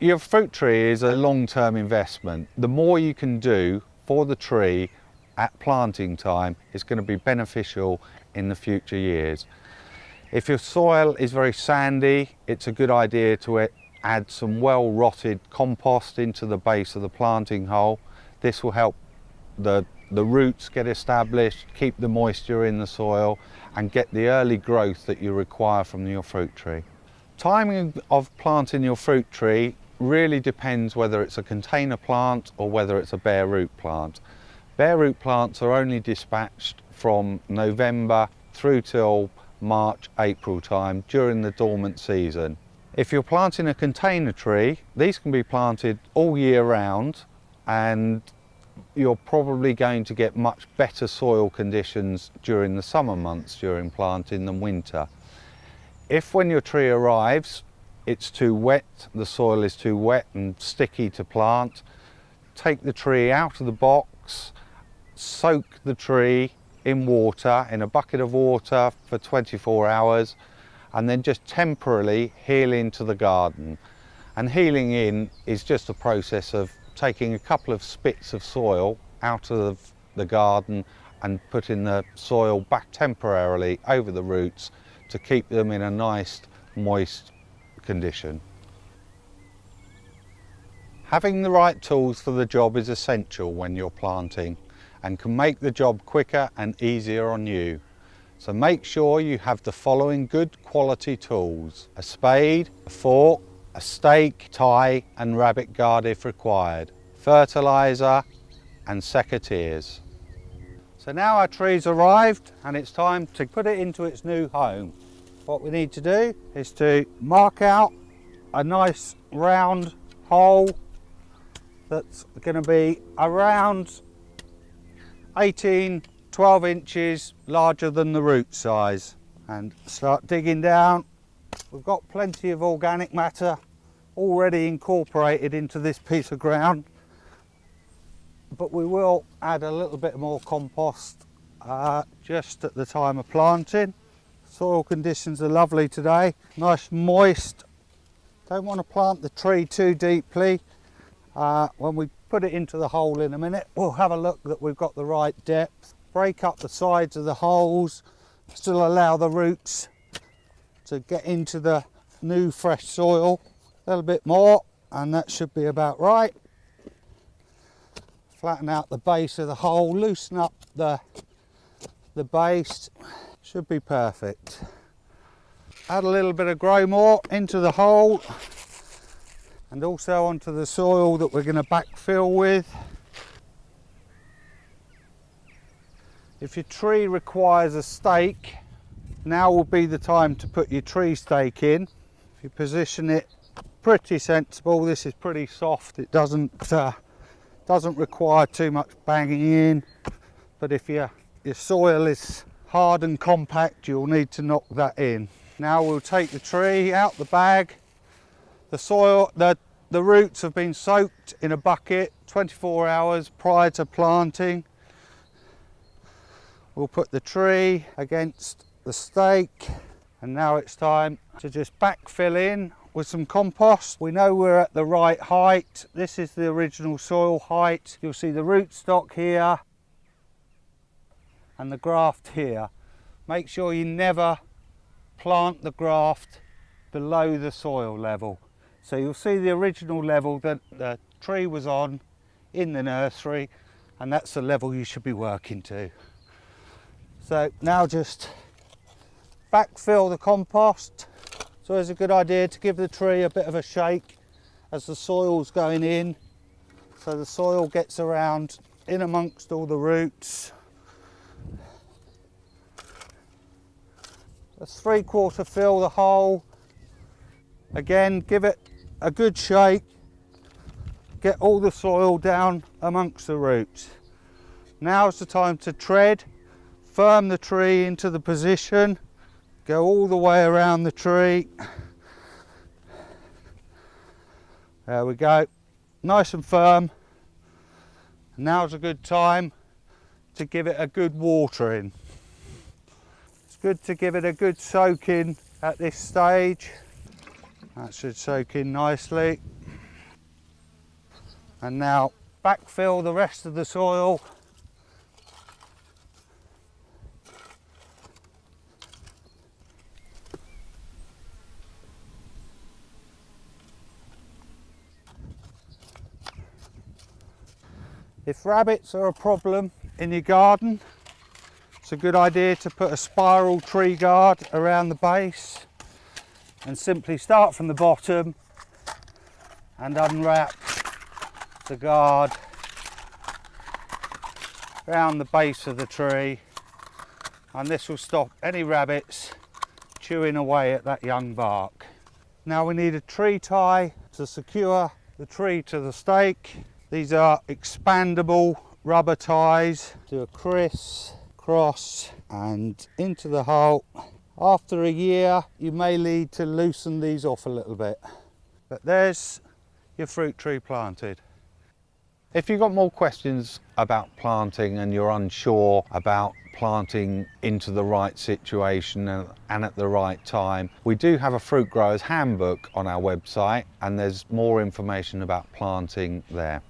Your fruit tree is a long-term investment. The more you can do for the tree at planting time is going to be beneficial in the future years. If your soil is very sandy, it's a good idea to add some well-rotted compost into the base of the planting hole. This will help the roots get established, keep the moisture in the soil and get the early growth that you require from your fruit tree. Timing of planting your fruit tree really depends whether it's a container plant or whether it's a bare root plant. Bare root plants are only dispatched from November through till March, April time during the dormant season. If you're planting a container tree, these can be planted all year round and you're probably going to get much better soil conditions during the summer months during planting than winter. If when your tree arrives it's too wet, the soil is too wet and sticky to plant, take the tree out of the box, soak the tree in water, in a bucket of water for 24 hours and then just temporarily heel into the garden. And heeling in is just a process of taking a couple of spits of soil out of the garden and putting the soil back temporarily over the roots to keep them in a nice moist condition. Having the right tools for the job is essential when you're planting and can make the job quicker and easier on you. So make sure you have the following good quality tools: a spade, a fork, a stake, tie and rabbit guard if required, fertiliser and secateurs. So now our tree's arrived and it's time to put it into its new home. What we need to do is to mark out a nice round hole that's going to be around 12 inches larger than the root size, and start digging down. We've got plenty of organic matter already incorporated into this piece of ground, but we will add a little bit more compost just at the time of planting. Soil conditions are lovely today, nice moist. Don't want to plant the tree too deeply. When we put it into the hole in a minute, we'll have a look that we've got the right depth. Break up the sides of the holes, still allow the roots to get into the new fresh soil. A little bit more and that should be about right. Flatten out the base of the hole, loosen up the base, should be perfect. Add a little bit of Growmore into the hole and also onto the soil that we're going to backfill with. If your tree requires a stake, now will be the time to put your tree stake in. If you position it pretty sensible, this is pretty soft, it doesn't require too much banging in, but if your soil is hard and compact, you'll need to knock that in. Now we'll take the tree out the bag. The soil, the roots have been soaked in a bucket 24 hours prior to planting. We'll put the tree against the stake and now it's time to just backfill in with some compost. We know we're at the right height. This is the original soil height. You'll see the rootstock here and the graft here. Make sure you never plant the graft below the soil level. So you'll see the original level that the tree was on in the nursery, and that's the level you should be working to. So now just backfill the compost. It's always a good idea to give the tree a bit of a shake as the soil's going in, so the soil gets around in amongst all the roots. Let's 3/4 fill the hole. Again, give it a good shake. Get all the soil down amongst the roots. Now's the time to tread. Firm the tree into the position. Go all the way around the tree. There we go. Nice and firm. Now's a good time to give it a good watering. It's good to give it a good soak in at this stage. That should soak in nicely. And now backfill the rest of the soil. If rabbits are a problem in your garden, it's a good idea to put a spiral tree guard around the base and simply start from the bottom and unwrap the guard around the base of the tree, and this will stop any rabbits chewing away at that young bark. Now we need a tree tie to secure the tree to the stake. These are expandable rubber ties. Do a cross and into the hole. After a year you may need to loosen these off a little bit, but there's your fruit tree planted. If you've got more questions about planting and you're unsure about planting into the right situation and at the right time, we do have a fruit grower's handbook on our website, and there's more information about planting there.